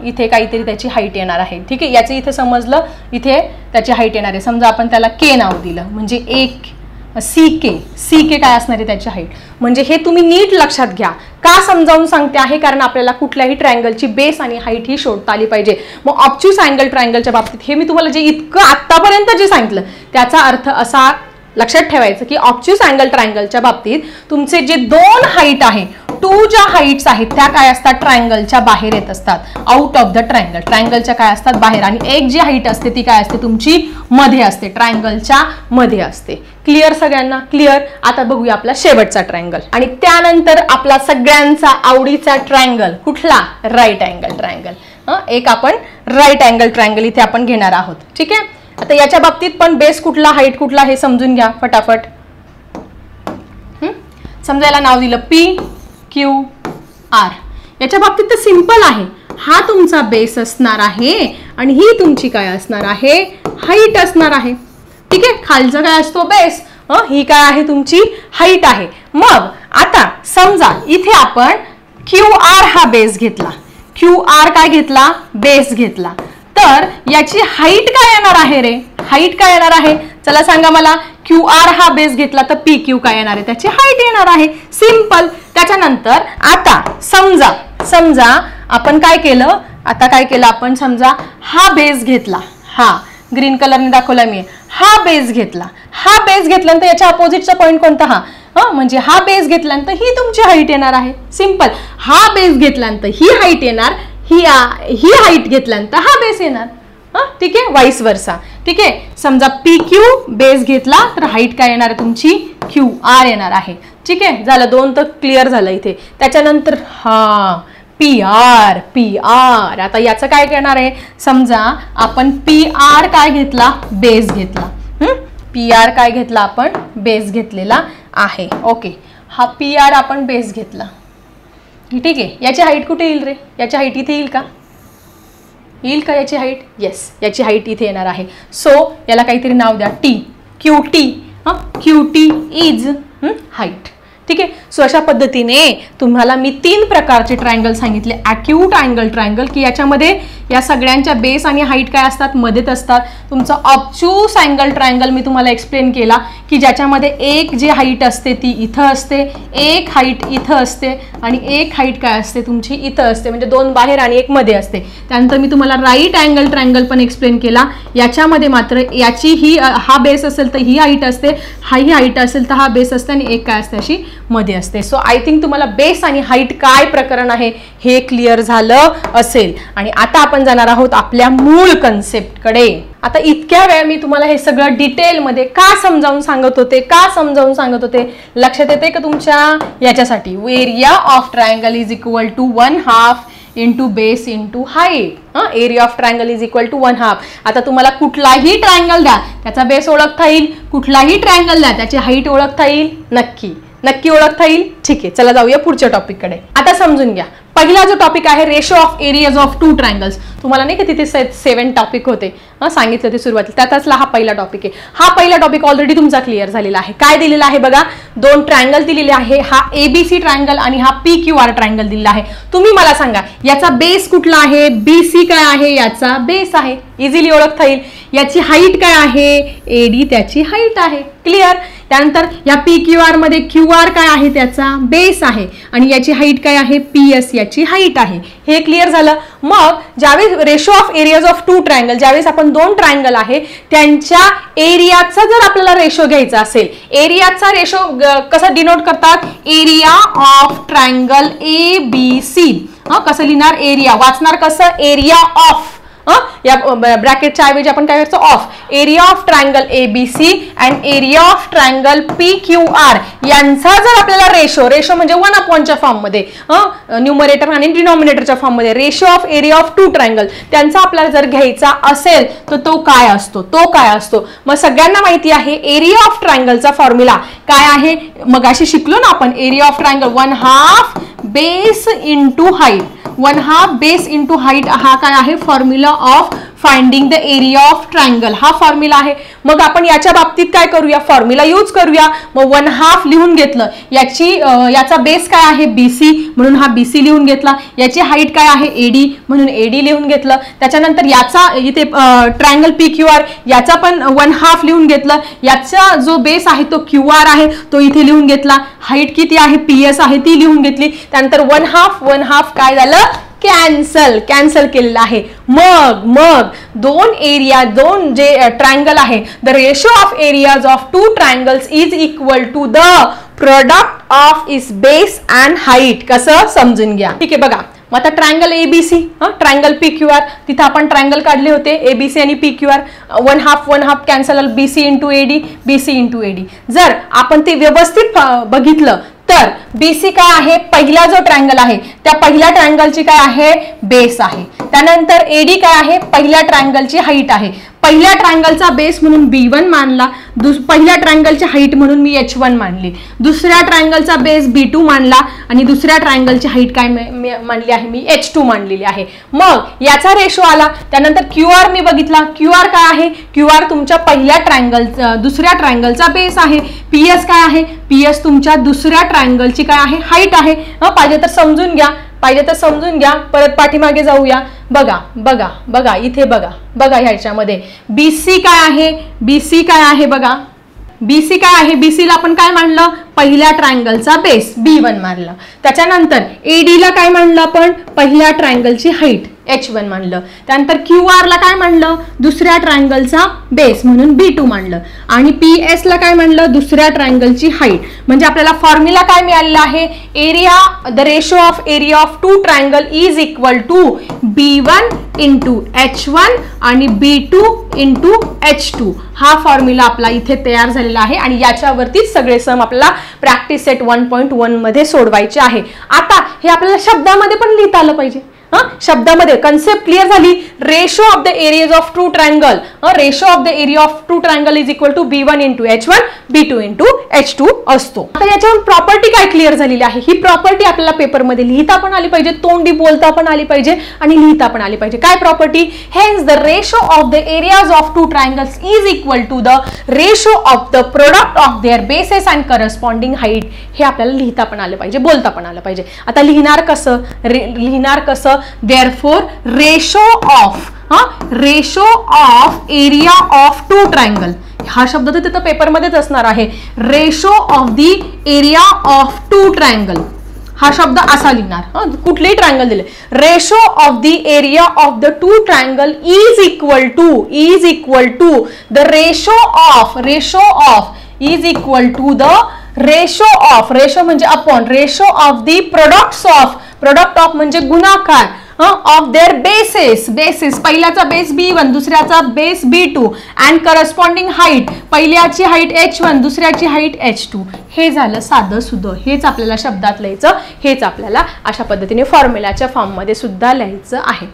इथे काहीतरी त्याची हाईट येणार आहे. ठीक आहे, याचं इथे समजलं, इथे त्याची हाईट येणार आहे. समजा आपण त्याला K नाव दिलं म्हणजे एक CK काय असणार आहे त्याची हाईट. म्हणजे हे तुम्ही नीट लक्षात घ्या. का समजावून सांगते आहे, कारण आपल्याला कुठल्याही ट्रायंगलची बेस आणि हाईट ही शोधता आली पाहिजे. मग ऑब्च्यूस अँगल ट्रायंगलच्या बाबतीत हे मी तुम्हाला जे इतकं आतापर्यंत जे सांगितलं त्याचा अर्थ असा लक्षात ठेवायचं की ऑब्च्यूस अँगल ट्रायंगलच्या बाबतीत तुमचे जे 2 हाईट आहे, 2 ज्या हाईट्स आहेत त्या काय असतात, ट्रायंगलच्या बाहेर येत असतात, आउट ऑफ द ट्रायंगल. ट्रायंगलच्या काय असतात, बाहेर. आणि एक जी हाईट असते ती काय असते तुमची, मध्ये असते, ट्रायंगलच्या मध्ये असते. क्लिअर सगळ्यांना, क्लिअर. आता बघूया आपला शेवटचा ट्रायंगल आणि त्यानंतर आपला सगळ्यांचा आवडीचा ट्रायंगल कुठला, राईट अँगल ट्रायंगल. एक आपण राईट अँगल ट्रायंगल इथे आपण घेणार आहोत. ठीक आहे. आता याच्या बाबतीत पण बेस कुठला हाईट कुठला हे समजून घ्या फटाफट. समजायला नाव दिलं PQR. याच्या बाबतीत तर सिंपल आहे. हा तुमचा बेस असणार आहे आणि ही तुमची काय असणार आहे, हाईट असणार आहे. ठीक आहे. खालचा काय असतो बेस, ही काय आहे तुमची हाईट आहे. मग आता समजा इथे आपण QR हा बेस घेतला, QR काय घेतला, बेस घेतला, तर याची हाईट काय येणार आहे रे, हाईट काय येणार आहे, चला सांगा मला. QR हा बेस घेतला तर PQ काय येणार आहे, त्याची हाईट येणार आहे. सिंपल. त्याच्यानंतर आता समजा आपण काय केलं, आता काय केलं आपण, समजा हा बेस घेतला, हा ग्रीन कलरने दाखवला मी, हा बेस घेतला, हा बेस घेतल्यानंतर याच्या अपोजिटचा पॉइंट कोणता, हा म्हणजे हा बेस घेतल्यानंतर ही तुमची हाईट येणार आहे. सिंपल. हा बेस घेतल्यानंतर ही हाईट येणार, ही हाईट घेतल्यानंतर हा बेस येणार. ठीक आहे. वाईस वर्सा. ठीक आहे. समजा PQ बेस घेतला तर हाईट काय येणार आहे तुमची, QR येणार आहे. ठीक आहे. झालं, दोन तर क्लिअर झालं इथे. त्याच्यानंतर हा PR. आता याचं काय करणार आहे, समजा आपण PR काय घेतला, बेस घेतला. PR काय घेतला आपण, बेस घेतलेला आहे. ओके. हा PR आपण बेस घेतला. ठीक आहे. याची हाईट कुठे येईल रे, याची हाईट इथे येईल का, येईल का याची हाईट, येस, याची हाईट इथे येणार आहे. सो याला काहीतरी नाव द्या, QT. QT is height. ठीक आहे. सो अशा पद्धतीने तुम्हाला मी 3 प्रकारचे ट्रायंगल सांगितले. ॲक्यूट अँगल ट्रायंगल, की याच्यामध्ये या सगळ्यांच्या बेस आणि हाईट काय असतात, मध्येच असतात. तुमचा ऑब्च्यूस अँगल ट्रायंगल मी तुम्हाला एक्सप्लेन केला, की ज्याच्यामध्ये एक जी हाईट असते ती इथं असते, एक हाईट इथं असते आणि एक हाईट काय असते तुमची इथं असते, म्हणजे 2 बाहेर आणि 1 मध्ये असते. त्यानंतर मी तुम्हाला राईट अँगल ट्रायंगल पण एक्सप्लेन केला. याच्यामध्ये मात्र याची ही हा बेस असेल तर ही हाईट असते, ही हाईट असेल तर हा बेस असते आणि एक काय असते अशी मध्ये असते. सो आय थिंक तुम्हाला बेस आणि हाईट काय प्रकरण आहे हे क्लिअर झालं असेल. आणि आता आपण जाणार आहोत आपल्या मूळ कन्सेप्टकडे. आता इतक्या वेळ मी तुम्हाला हे सगळं डिटेलमध्ये का समजावून सांगत होते, लक्षात येते का तुमच्या, याच्यासाठी area of triangle is equal to 1/2 into base into height. Area of triangle is equal to 1/2. आता तुम्हाला कुठलाही ट्रायंगल द्या त्याचा बेस ओळखता येईल, कुठलाही ट्रायंगल द्या त्याची हाईट ओळखता येईल, नक्की ओळखता येईल. ठीक आहे. चला जाऊया पुढच्या टॉपिककडे. आता समजून घ्या. पहिला जो टॉपिक आहे ratio of areas of 2 triangles. तुम्हाला नाही का तिथे 7 टॉपिक होते, सांगितलं ते सुरुवातीला, त्यातला हा पहिला टॉपिक आहे. हा पहिला टॉपिक ऑलरेडी तुमचा क्लिअर झालेला आहे. काय दिलेला आहे बघा, 2 ट्रायंगल दिलेले आहे. हा ABC ट्रायंगल आणि हा PQR ट्रायंगल दिलेला आहे. तुम्ही मला सांगा याचा बेस कुठला आहे, BC काय आहे, याचा बेस आहे, इझिली ओळखता येईल. याची हाईट काय आहे, AD त्याची हाईट आहे. क्लिअर. त्यानंतर या PQR मध्ये QR काय आहे, त्याचा बेस आहे आणि याची हाईट काय आहे, PS याची हाईट आहे. हे क्लिअर झालं. मग ज्यावेळेस ratio of areas of 2 triangle, ज्यावेळेस आपण 2 ट्रायंगल आहे त्यांच्या एरियाचा जर आपल्याला रेशो घ्यायचा असेल, एरियाचा रेशो कसा डिनोट करतात, एरिया ऑफ ट्रायंगल ABC. कसं लिहिणार, एरिया वाचणार कसं, एरिया ऑफ, या ब्रॅकेटच्या ऐवजी आपण काय करायचं, of. Area of triangle ABC and area of triangle PQR यांचा जर आपल्याला रेशो म्हणजे 1/च्या फॉर्म मध्ये, न्यूमरेटर आणि डिनॉमिनेटरच्या फॉर्म मध्ये, ratio of area of 2 triangle त्यांचा आपल्याला जर घ्यायचा असेल तर तो काय असतो. मग सगळ्यांना माहिती आहे एरिया ऑफ ट्रायंगलचा फॉर्म्युला काय आहे, मगाशी शिकलो ना आपण. Area of triangle 1/2 base into height, 1/2 base into height हा काय आहे, formula of finding the area of triangle, हा फॉर्म्युला आहे. मग आपण याच्या बाबतीत काय करूया, फॉर्म्युला यूज करूया. मग 1/2 लिहून घेतलं, याचा बेस काय आहे BC म्हणून हा BC लिहून घेतला. याची हाईट काय आहे AD म्हणून AD लिहून घेतलं. त्याच्यानंतर याचा इथे ट्रायंगल PQR याचा पण 1/2 लिहून घेतलं. याचा जो बेस आहे तो QR आहे तो इथे लिहून घेतला. हाईट किती आहे PS आहे ती लिहून घेतली. त्यानंतर 1/2 काय झालं, कॅन्सल केलेलं आहे. मग 2 जे ट्रायंगल आहे, the ratio of areas of 2 triangles is equal to the product of its base and height. कसं समजून घ्या. ठीक आहे. बघा मग आता ट्रायंगल ABC, ट्रायंगल PQR, तिथं आपण ट्रायंगल काढले होते ABC आणि PQR. 1/2 cancel, BC into AD. जर आपण ते व्यवस्थित बघितलं तर BC काय आहे, पहिला जो ट्रायंगल आहे त्या पहिल्या ट्रायंगलची काय आहे, बेस आहे. त्यानंतर AD काय आहे, पहिल्या ट्रायंगलची हाईट आहे. पहिल्या ट्रायंगलचा बेस म्हणून B1 मानला, पहिल्या ट्रायंगलची हाईट म्हणून मी H1 मानली, दुसऱ्या ट्रायंगलचा बेस B2 मानला आणि दुसऱ्या ट्रायंगलची हाईट काय मानली आहे, मी H2 मानलेली आहे. मग याचा रेशो आला. त्यानंतर QR मी बघितला, QR काय आहे, QR तुमच्या पहिल्या दुसऱ्या ट्रायंगलचा बेस आहे. PS काय आहे, PS तुमच्या दुसऱ्या ट्रायंगलची काय आहे, हाईट आहे. पाहिजे तर समजून घ्या, परत पाठीमागे जाऊया. बघा बघा बघा इथे बघा बघा ह्याच्यामध्ये BC काय आहे बघा, BC काय आहे, BC ला आपण काय मानलं, पहिल्या ट्रायंगलचा बेस B1 मानलं. त्याच्यानंतर AD ला काय मानलं आपण, पहिल्या ट्रायंगलची हाईट H1 मानलं. त्यानंतर QR ला काय मानलं, दुसऱ्या ट्रायंगलचा बेस म्हणून B2 मानलं. आणि PS ला काय मानलं, दुसऱ्या ट्रायंगलची हाईट. म्हणजे आपल्याला फॉर्म्युला काय मिळालेला आहे, area, the ratio of area of two triangle is equal to B1 into H1 आणि B2 इंटू H2. हा फॉर्म्युला आपला इथे तयार झालेला आहे आणि याच्यावरतीच सगळे सम आपल्याला प्रॅक्टिस सेट 1.1 मध्ये सोडवायचे आहे. आता हे आपल्याला शब्दामध्ये पण लिहिता आलं पाहिजे. शब्दामध्ये कन्सेप्ट क्लिअर झाली. Ratio of the areas of two triangle, ratio of the area of two triangle is equal to B1 into H1 B2 into H2 असतो. आता याच्यावरून प्रॉपर्टी काय क्लिअर झालेली आहे, ही प्रॉपर्टी आपल्याला पेपरमध्ये लिहिता पण आली पाहिजे, तोंडी बोलता पण आली पाहिजे आणि लिहिता पण आली पाहिजे. काय property, hence the ratio of the areas of two triangles is equal to the ratio of the product of their bases and corresponding height. हे आपल्याला लिहिता पण आलं पाहिजे, बोलता पण आलं पाहिजे. आता लिहिणार कसं, therefore ratio of area of two triangle, हा शब्द तर तिथं पेपरमध्येच असणार आहे. Ratio of the area of two triangle, हा शब्द असा लिहिणार. कुठलेही ट्रायंगल दिले, ratio of the area of the two triangle is equal to the ratio of is equal to the ratio म्हणजे upon, ratio of the product of म्हणजे गुणाकार of their bases, पहिल्याचा बेस B1 दुसऱ्याचा base B2 and corresponding height, पहिल्याची height H1 दुसऱ्याची height H2. हे झालं साधं सुधं, हेच आपल्याला शब्दात लिहायचं, हेच आपल्याला अशा पद्धतीने फॉर्म्युलाच्या फॉर्ममध्ये सुद्धा लिहायचं आहे.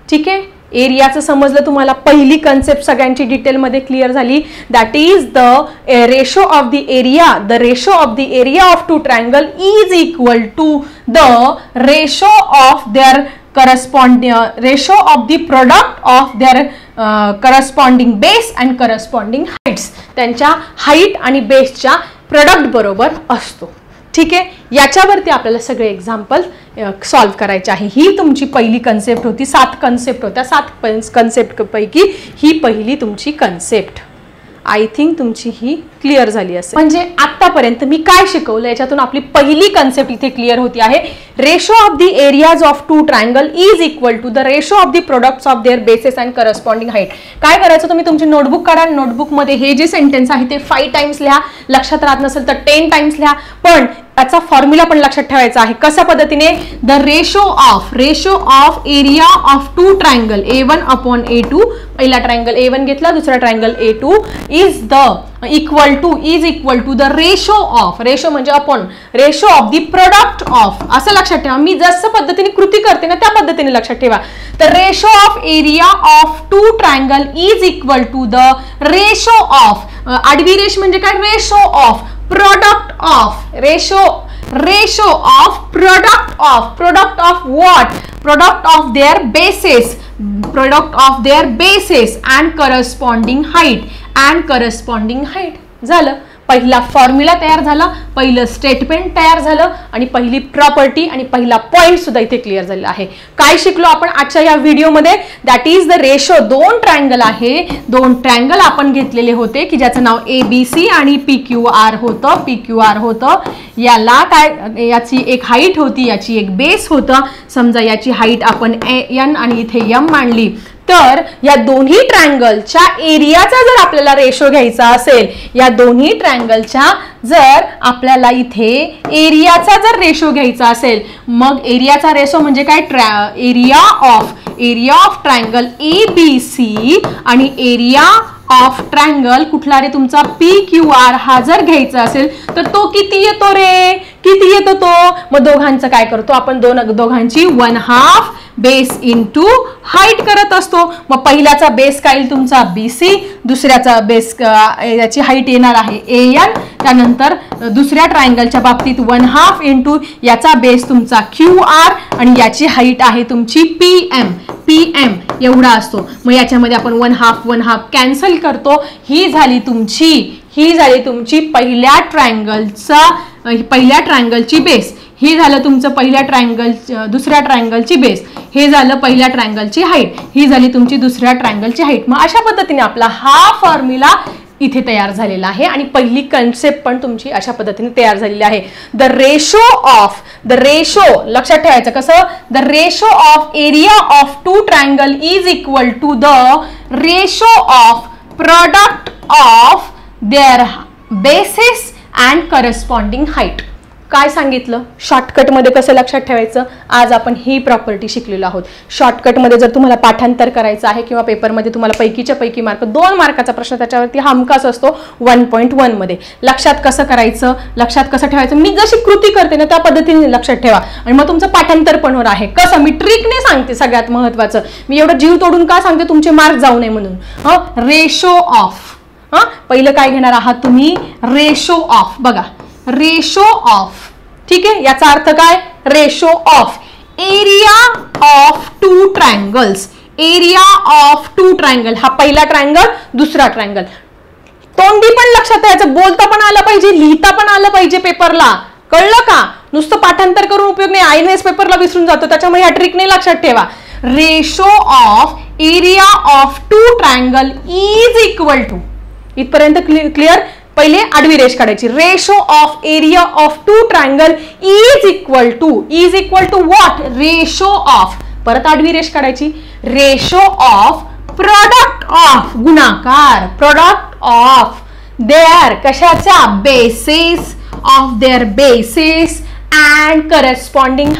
ठीक आहे, एरियाचं समजलं तुम्हाला, पहिली कन्सेप्ट सगळ्यांची डिटेलमध्ये क्लिअर झाली. That is the ratio of the area of two triangle is equal to the ratio of their ratio of the product of their corresponding base and corresponding heights, त्यांच्या हाईट आणि बेसच्या product बरोबर असतो. ठीक आहे, याच्यावरती आपल्याला सगळे एक्झाम्पल सॉल्व्ह करायचे आहे. ही तुमची पहिली कन्सेप्ट होती. 7 कन्सेप्ट होत्या, 7 कन्सेप्ट पैकी ही पहिली तुमची कन्सेप्ट. आय थिंक तुमची ही क्लिअर झाली असेल. म्हणजे आतापर्यंत मी काय शिकवलं याच्यातून आपली पहिली कन्सेप्ट इथे क्लिअर होती आहे. Ratio of the areas of two triangle is equal to the ratio of the products of their bases and corresponding height. काय करायचं, तुम्ही तुमची नोटबुक काढा, नोटबुकमध्ये हे जे सेंटेन्स आहे ते 5 टाइम्स लिहा, लक्षात राहत नसेल तर 10 टाइम्स लिहा, पण त्याचा फॉर्म्युला पण लक्षात ठेवायचा आहे. कशा पद्धतीने, the ratio of area of two triangle A1 upon A2, पहिला ट्रायंगल A1 घेतला, दुसरा triangle A2 is equal to the ratio म्हणजे upon, ratio of the product of, असं लक्षात ठेवा. मी जसं पद्धतीने कृती करते ना त्या पद्धतीने लक्षात ठेवा. तर ratio of area of two triangle is equal to the ratio of, आडवी रेश म्हणजे काय, ratio of product of, ratio of product of what, product of their bases and corresponding height. झालं, पहिला फॉर्म्युला तयार झाला, पहिलं स्टेटमेंट तयार झालं आणि पहिली प्रॉपर्टी आणि पहिला पॉइंट सुद्धा इथे क्लिअर झालेला आहे. काय शिकलो आपण आजच्या या व्हिडिओमध्ये, that is the ratio. 2 triangle आहे, 2 ट्रायंगल आपण घेतलेले होते की ज्याचं नाव ABC आणि PQR होतं. याला काय, याची एक हाईट होती, याची एक बेस होता. समजा याची हाईट आपण N आणि इथे M मांडली, तर या दोन्ही ट्रायंगलच्या एरियाचा जर आपल्याला रेशो घ्यायचा असेल, या दोन्ही ट्रायंगलच्या जर आपल्याला इथे एरियाचा जर रेशो घ्यायचा असेल, मग एरियाचा रेशो म्हणजे काय, area of area of triangle ABC आणि एरिया ऑफ ट्रायंगल कुठला रे तुमचा PQR हा जर घ्यायचा असेल तर तो किती येतो रे, किती येतो तो? मग दोघांचं काय करतो आपण, दोघांची 1/2 बेस इंटू हाईट करत असतो. मग पहिल्याचा बेस काय येईल तुमचा BC, दुसऱ्याचा बेस याची हाईट येणार आहे AN. त्यानंतर दुसऱ्या ट्रायंगलच्या बाबतीत 1/2 इंटू याचा बेस तुमचा QR आणि याची हाईट आहे तुमची PM एवढा असतो. मग याच्यामध्ये आपण 1/2 कॅन्सल करतो. ही झाली तुमची पहिल्या ट्रायंगलची बेस. हे झालं तुमचं दुसऱ्या ट्रायंगलची बेस. हे झालं पहिल्या ट्रायंगलची हाईट. ही झाली तुमची दुसऱ्या ट्रायंगलची हाईट. मग अशा पद्धतीने आपला हा फॉर्म्युला इथे तयार झालेला आहे आणि पहिली कन्सेप्ट पण तुमची अशा पद्धतीने तयार झालेली आहे. द रेशो लक्षात ठेवायचं कसं, the ratio of area of two triangle is equal to the ratio of product of their bases and corresponding height. काय सांगितलं शॉर्टकटमध्ये कसं लक्षात ठेवायचं, आज आपण ही प्रॉपर्टी शिकलेलो आहोत. शॉर्टकटमध्ये जर तुम्हाला पाठांतर करायचं आहे किंवा पेपरमध्ये तुम्हाला पैकीच्या पैकी मार्क 2 मार्काचा प्रश्न त्याच्यावरती हमखास असतो 1.1 मध्ये. लक्षात कसं करायचं, लक्षात कसं ठेवायचं, मी जशी कृती करते ना त्या पद्धतीने लक्षात ठेवा आणि मग तुमचं पाठांतर पण होणार आहे. कसं मी ट्रिकने सांगते, सगळ्यात महत्वाचं मी एवढं जीव तोडून का सांगते, तुमचे मार्क जाऊ नये म्हणून. रेशो ऑफ, पहिलं काय घेणार आहात तुम्ही, रेशो ऑफ. बघा रेशो ऑफ, ठीक आहे, याचा अर्थ काय, ratio of area of two triangles. Area of two triangle, हा पहिला ट्रायंगल, दुसरा ट्रायंगल. तोंडी पण लक्षात यायचं, बोलता पण आलं पाहिजे, लिहिता पण आलं पाहिजे पेपरला, कळलं का? नुसतं पाठांतर करून उपयोग नाही, INS पेपरला विसरून जातो, त्याच्यामुळे ह्या ट्रिकने लक्षात ठेवा. Ratio of area of two triangle is equal to, इथपर्यंत क्लिअर. पहिले आडवी रेष काढायची. Ratio of area of two triangle is equal to what, ratio of, परत आडवी रेष काढायची, रेशो ऑफ प्रोडक्ट ऑफ, गुणाकार, प्रोडक्ट ऑफ देअर कशाचा, bases, of their bases and corresponding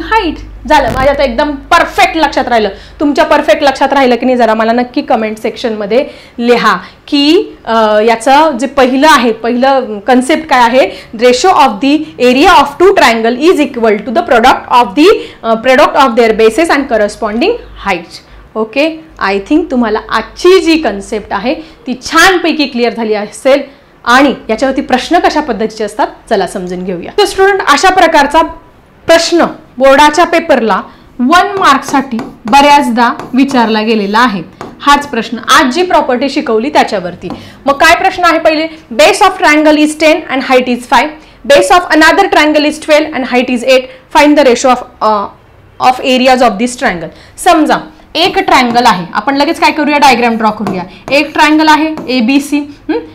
height. झालं माझ्या आता एकदम परफेक्ट लक्षात राहिलं. तुमच्या परफेक्ट लक्षात राहिलं की नाही जरा मला नक्की कमेंट सेक्शनमध्ये लिहा की याचं जे पहिलं कन्सेप्ट काय आहे, ratio of the area of two triangle is equal to the product of their bases and corresponding height. Okay, I think तुम्हाला आजची जी कन्सेप्ट आहे ती छानपैकी क्लिअर झाली असेल आणि याच्यावरती प्रश्न कशा पद्धतीचे असतात चला समजून घेऊया. तर स्टुडंट, अशा प्रकारचा प्रश्न बोर्डाच्या पेपरला 1 मार्कसाठी बऱ्याचदा विचारला गेलेला आहे. हाच प्रश्न आज जी प्रॉपर्टी शिकवली त्याच्यावरती. मग काय प्रश्न आहे, पहिले base of triangle is 10 and height is 5. Base of another triangle is 12 and height is 8. Find the ratio of areas of this triangle. समजा एक ट्रायंगल आहे, आपण लगेच काय करूया, डायग्राम ड्रॉ करूया. एक ट्रायंगल आहे ABC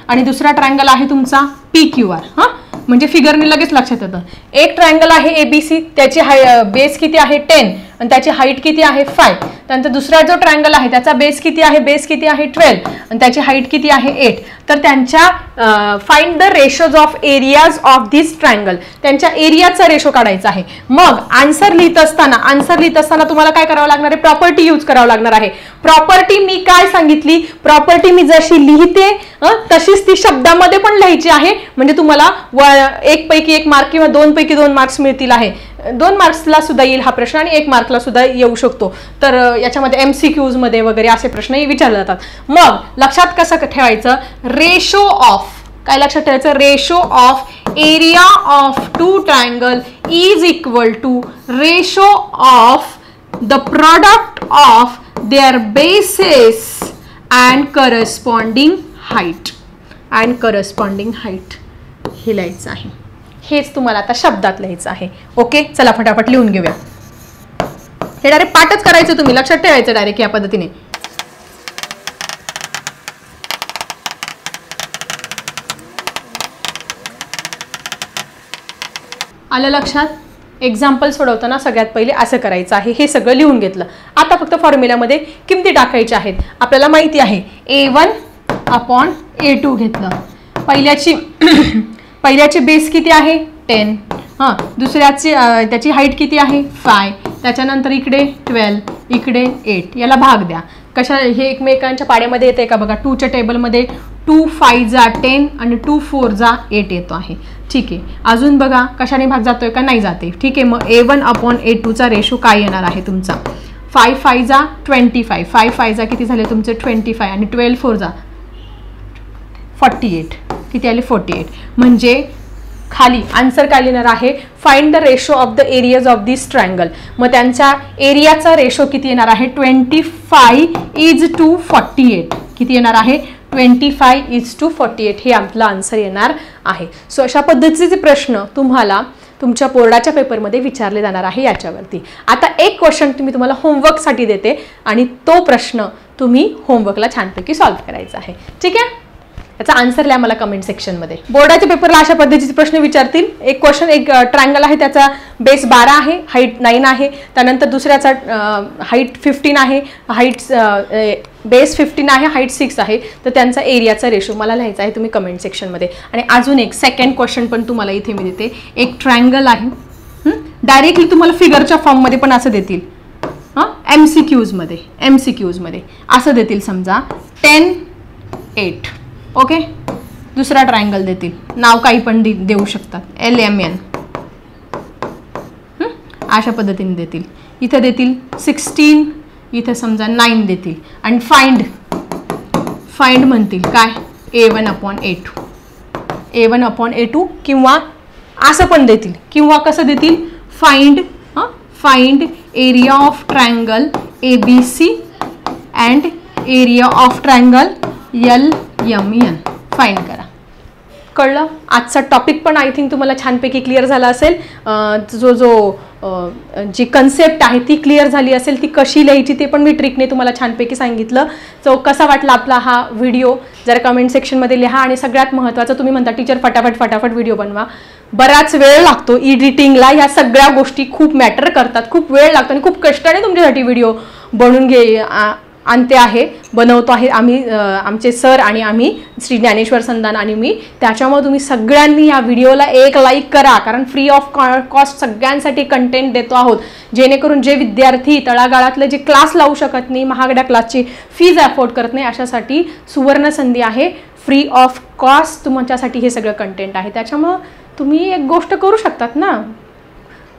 आणि दुसरा ट्रायंगल आहे तुमचा PQR. म्हणजे फिगरने लगेच लक्षात येतं. एक ट्रायंगल आहे ABC, त्याची बेस किती आहे 10 आणि त्याची हाईट किती आहे 5. त्यानंतर दुसरा जो ट्रायंगल आहे त्याचा बेस किती आहे 12 आणि त्याची हाईट किती आहे 8. तर त्यांच्या find the ratios of areas of this triangle, त्यांच्या एरियाचा रेशो काढायचा आहे. मग आन्सर लिहित असताना तुम्हाला काय करावं लागणार आहे, प्रॉपर्टी यूज करावं लागणार आहे. प्रॉपर्टी मी काय सांगितली, प्रॉपर्टी मी जशी लिहिते तशीच ती शब्दामध्ये पण लिहायची आहे. म्हणजे तुम्हाला 1 पैकी 1 मार्क किंवा 2 पैकी 2 मार्क्स मिळतील आहे. 2 मार्क्सला सुद्धा येईल हा प्रश्न आणि 1 मार्कला सुद्धा येऊ शकतो. तर याच्यामध्ये MCQs मध्ये वगैरे असे प्रश्नही विचारले जातात. मग लक्षात कसं ठेवायचं, रेशो ऑफ, काय लक्षात ठेवायचं, ratio of area of two triangle is equal to ratio of the product of their bases and corresponding height. हे लिहायचं आहे. हेच तुम्हाला आता शब्दात लिहायचं आहे. ओके, चला फटाफट लिहून घेऊया. हे डायरेक्ट पाठच करायचं, तुम्ही लक्षात ठेवायचं डायरेक्ट या पद्धतीने. आलं लक्षात? एक्झाम्पल सोडवताना सगळ्यात पहिले असं करायचं आहे. हे सगळं लिहून घेतलं. आता फक्त फॉर्म्युल्यामध्ये किमती टाकायच्या आहेत. आपल्याला माहिती आहे A1/A2 घेतलं. पहिल्याची बेस किती आहे 10. दुसऱ्याची त्याची हाईट किती आहे 5. त्याच्यानंतर इकडे 12, इकडे 8, याला भाग द्या. कशा हे एकमेकांच्या पाड्यामध्ये येते का बघा. 2च्या टेबलमध्ये 2 5 जा 10 आणि 2 4 जा 8 येतो आहे. ठीक आहे. अजून बघा कशाने भाग जातोय का नाही जाते. ठीक आहे. मग A1/A2चा रेशो काय येणार आहे तुमचा. 5 5 जा 25, 5 5 जा किती झाले तुमचे 25 आणि 12 4 जा 48, किती आले 48. म्हणजे खाली आन्सर काय लिहिणार आहे. Find the ratio of the areas of this triangle. मग त्यांच्या एरियाचा रेशो किती येणार आहे. 25:48. किती येणार आहे 25:48. हे आपला आन्सर येणार आहे. सो अशा पद्धतीचे प्रश्न तुम्हाला तुमच्या बोर्डाच्या पेपरमध्ये विचारले जाणार आहे याच्यावरती. आता एक क्वेश्चन तुम्हाला होमवर्कसाठी देते आणि तो प्रश्न तुम्ही होमवर्कला छानपैकी सॉल्व्ह करायचा आहे. ठीक आहे. याचा आन्सर लिहा मला कमेंट सेक्शनमध्ये. बोर्डाच्या पेपरला अशा पद्धतीचे प्रश्न विचारतील. एक क्वेश्चन, एक ट्रायंगल आहे, त्याचा बेस 12 आहे, हाईट 9 आहे. त्यानंतर दुसऱ्याचा हाईट 15 आहे, बेस 15 आहे, हाईट 6 आहे. तर त्यांचा एरियाचा रेशो मला लिहायचा आहे तुम्ही कमेंट सेक्शनमध्ये. आणि अजून एक सेकंड क्वेश्चन पण तुम्हाला इथे मी देते. एक ट्रायंगल आहे, डायरेक्टली तुम्हाला फिगरच्या फॉर्ममध्ये पण असं देतील. MCQजमध्ये असं देतील. समजा 10 8. ओके. दुसरा ट्रायंगल देतील, नाव काही पण देऊ शकतात, LMN. अशा पद्धतीने देतील. इथे देतील 16, इथे समजा 9 देतील. आणि फाइंड म्हणतील काय A1/A2 किंवा असं पण देतील. किंवा कसं देतील find area of triangle ABC and area of triangle LMN. Find करा. कळलं. आजचा टॉपिक पण आय थिंक तुम्हाला छानपैकी क्लिअर झाला असेल. जी कन्सेप्ट आहे ती क्लिअर झाली असेल. ती कशी लिहायची ते पण मी ट्रिकने तुम्हाला छानपैकी सांगितलं. सो कसा वाटला आपला हा व्हिडिओ जरा कमेंट सेक्शनमध्ये लिहा. आणि सगळ्यात महत्त्वाचं, तुम्ही म्हणता टीचर फटाफट व्हिडिओ बनवा. बराच वेळ लागतो एडिटिंगला. ह्या सगळ्या गोष्टी खूप मॅटर करतात, खूप वेळ लागतो आणि खूप कष्टाने तुमच्यासाठी व्हिडिओ बनवून आणते आहे, बनवतो आहे आम्ही, आमचे सर आणि आम्ही, श्री ज्ञानेश्वर संदान आणि मी. त्याच्यामुळे तुम्ही सगळ्यांनी या व्हिडिओला एक लाईक करा, कारण फ्री ऑफ कॉस्ट सगळ्यांसाठी कंटेंट देतो आहोत. जेणेकरून जे विद्यार्थी तळागाळातले जे क्लास लावू शकत नाही, महागड्या क्लासची फीज अफोर्ड करत नाही, अशासाठी सुवर्ण संधी आहे. फ्री ऑफ कॉस्ट तुमच्यासाठी हे सगळं कंटेंट आहे. त्याच्यामुळं तुम्ही एक गोष्ट करू शकतात ना,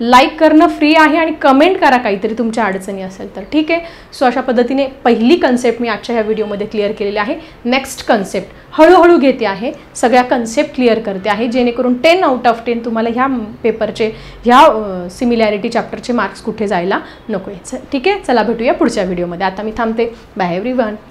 लाईक करणं फ्री आहे आणि कमेंट करा काहीतरी तुमच्या अडचणी असेल तर. ठीक आहे. सो अशा पद्धतीने पहिली कन्सेप्ट मी आजच्या ह्या व्हिडिओमध्ये क्लिअर केलेली आहे. नेक्स्ट कन्सेप्ट हळूहळू घेते आहे, सगळ्या कन्सेप्ट क्लिअर करते आहे, जेणेकरून 10/10 तुम्हाला ह्या पेपरचे, ह्या सिमिलॅरिटी चॅप्टरचे मार्क्स कुठे जायला नको आहे. ठीक आहे. चला भेटूया पुढच्या व्हिडिओमध्ये. आता मी थांबते. Bye everyone.